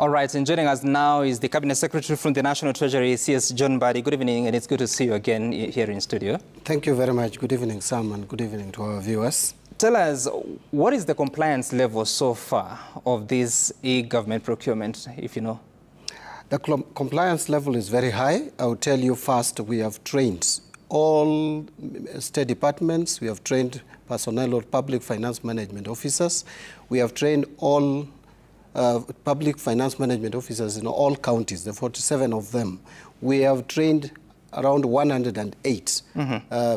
All right, and joining us now is the Cabinet Secretary from the National Treasury, CS John Mbadi. Good evening, and it's good to see you again here in studio. Thank you very much. Good evening, Sam, and good evening to our viewers. Tell us, what is the compliance level so far of this e-government procurement, if you know? The compliance level is very high. I will tell you first, we have trained all state departments. We have trained personnel or public finance management officers. We have trained all public finance management officers in all counties, the 47 of them. We have trained around 108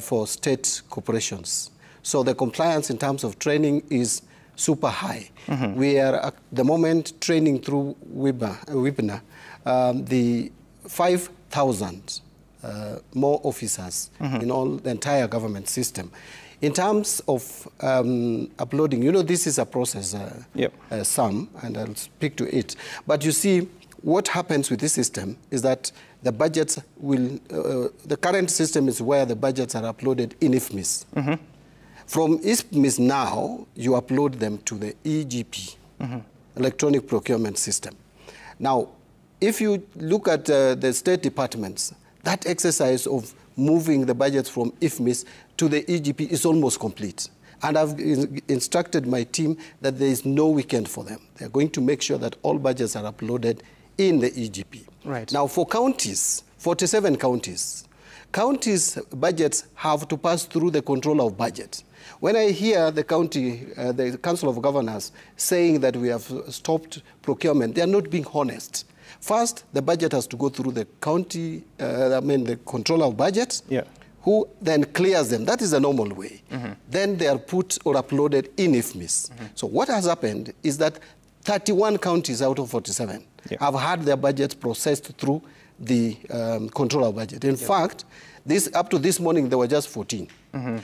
for state corporations. So the compliance in terms of training is super high. We are at the moment training through webinar the 5,000 more officers in all the entire government system. In terms of uploading, you know, this is a process, Sam, and I'll speak to it. But you see, what happens with this system is that the budgets will, the current system is where the budgets are uploaded in IFMIS. From IFMIS now, you upload them to the EGP, Electronic Procurement System. Now, if you look at the state departments, that exercise of moving the budgets from IFMIS to the EGP is almost complete. And I've instructed my team that there is no weekend for them. They're going to make sure that all budgets are uploaded in the EGP. Right. Now, for counties, 47 counties, counties' budgets have to pass through the controller of budget. When I hear the county, the Council of Governors saying that we have stopped procurement, they are not being honest. First, the budget has to go through the county, the controller of budget, who then clears them. That is the normal way. Then they are put or uploaded in IFMIS. So what has happened is that 31 counties out of 47 have had their budgets processed through the controller of budget. In fact, up to this morning, there were just 14.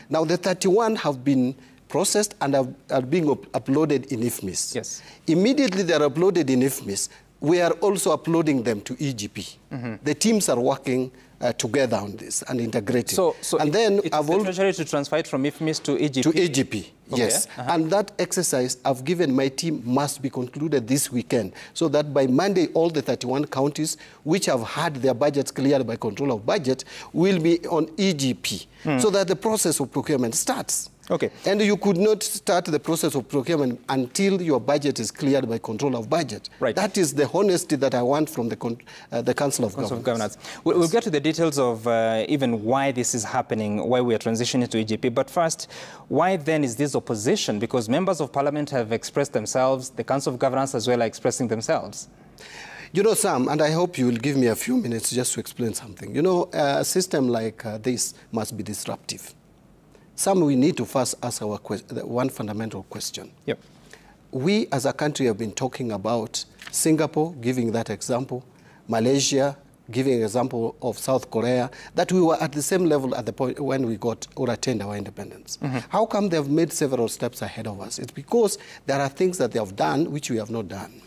Now, the 31 have been processed and are being uploaded in IFMIS. Yes. Immediately they are uploaded in IFMIS, we are also uploading them to EGP. The teams are working together on this and integrating. So and then it's the Treasury to transfer it from IFMIS to EGP? To EGP, yes. And that exercise I've given my team must be concluded this weekend, so that by Monday, all the 31 counties which have had their budgets cleared by control of budget will be on EGP, so that the process of procurement starts. Okay. And you could not start the process of procurement until your budget is cleared by control of budget. Right. That is the honesty that I want from the Council of Governors. We'll get to the details of even why this is happening, why we are transitioning to EGP. But first, why then is this opposition? Because members of parliament have expressed themselves, the Council of Governors as well are expressing themselves. You know, Sam, and I hope you will give me a few minutes just to explain something. You know, a system like this must be disruptive. Sam, we need to first ask our one fundamental question. We as a country have been talking about Singapore, giving that example, Malaysia, giving an example of South Korea, that we were at the same level at the point when we got or attained our independence. How come they've made several steps ahead of us? It's because there are things that they have done which we have not done.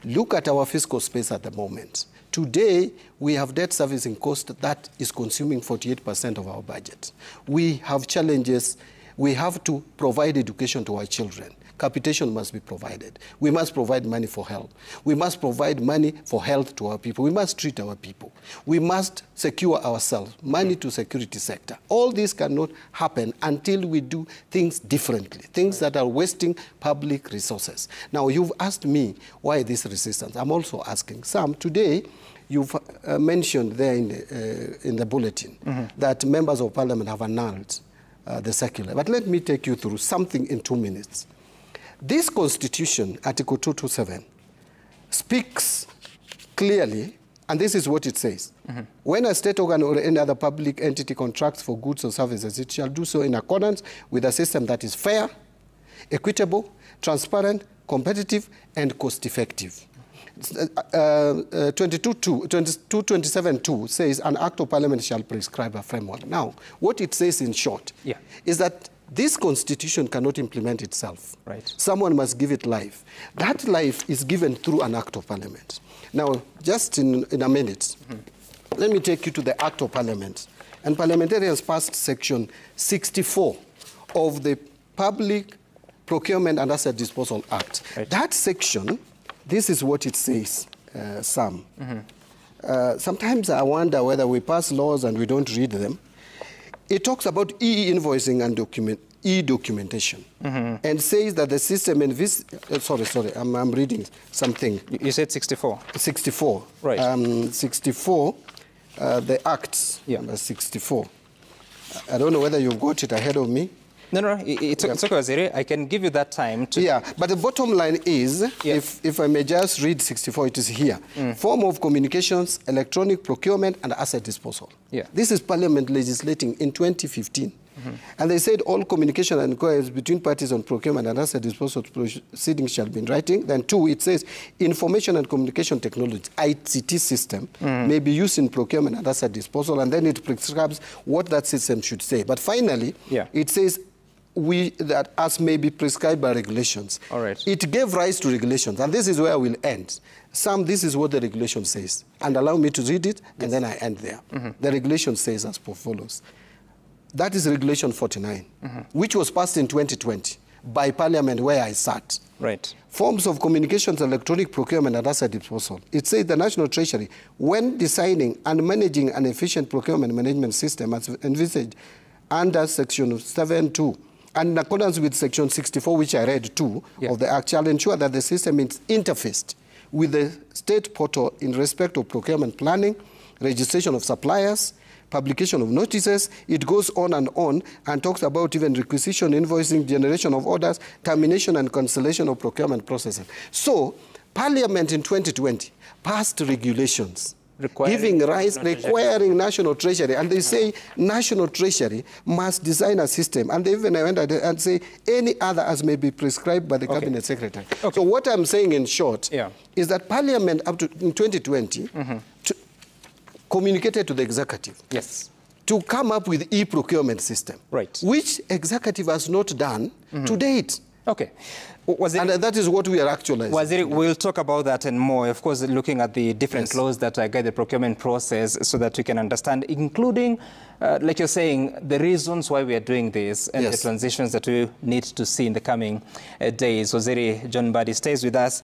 Look at our fiscal space at the moment. Today, we have debt servicing cost that is consuming 48% of our budget. We have challenges. We have to provide education to our children. Capitation must be provided. We must provide money for health. We must provide money for health to our people. We must treat our people. We must secure ourselves, money to security sector. All this cannot happen until we do things differently, things that are wasting public resources. Now, you've asked me why this resistance. I'm also asking Sam, today, you've mentioned there in the bulletin that members of parliament have annulled the circular. But let me take you through something in 2 minutes. This constitution, Article 227, speaks clearly, and this is what it says. When a state organ or any other public entity contracts for goods or services, it shall do so in accordance with a system that is fair, equitable, transparent, competitive, and cost-effective. 2227.2 says an act of parliament shall prescribe a framework. Now, what it says in short is that this constitution cannot implement itself. Someone must give it life. That life is given through an act of parliament. Now, just in a minute, let me take you to the act of parliament. And parliamentarians passed section 64 of the Public Procurement and Asset Disposal Act. That section this is what it says, Sam. Sometimes I wonder whether we pass laws and we don't read them. It talks about e-invoicing and e-documentation, and says that the system I'm reading something. You said 64. 64. Right. 64, the Acts, number 64. I don't know whether you've got it ahead of me. No, it's okay, Waziri. I can give you that time to... Yeah, but the bottom line is, if I may just read 64, it is here. Form of communications, electronic procurement, and asset disposal. Yeah. This is Parliament legislating in 2015. And they said all communication and inquiries between parties on procurement and asset disposal proceedings shall be in writing. Then 2, it says information and communication technology, ICT system, may be used in procurement and asset disposal, and then it prescribes what that system should say. But finally, it says that as may be prescribed by regulations. All right. It gave rise to regulations, and this is where I will end. Sam, this is what the regulation says. And allow me to read it, and then I end there. The regulation says as follows. That is Regulation 49, which was passed in 2020 by Parliament where I sat. Right. Forms of communications, electronic procurement, and asset disposal. It says the National Treasury, when designing and managing an efficient procurement management system as envisaged under Section 7.2, and in accordance with Section 64, which I read too, of the Act, shall ensure that the system is interfaced with the state portal in respect of procurement planning, registration of suppliers, publication of notices. It goes on and talks about even requisition, invoicing, generation of orders, termination and cancellation of procurement processes. So Parliament in 2020 passed regulations requiring National Treasury, and they say National Treasury must design a system, and they even went and say any other as may be prescribed by the Cabinet Secretary. So what I'm saying in short is that Parliament up to in 2020 communicated to the executive to come up with e-procurement system, which executive has not done to date. Okay. And that is what we are actualizing. Waziri, we'll talk about that and more, of course, looking at the different laws that guide the procurement process so that we can understand, including, like you're saying, the reasons why we are doing this and the transitions that we need to see in the coming days. Waziri John Mbadi stays with us.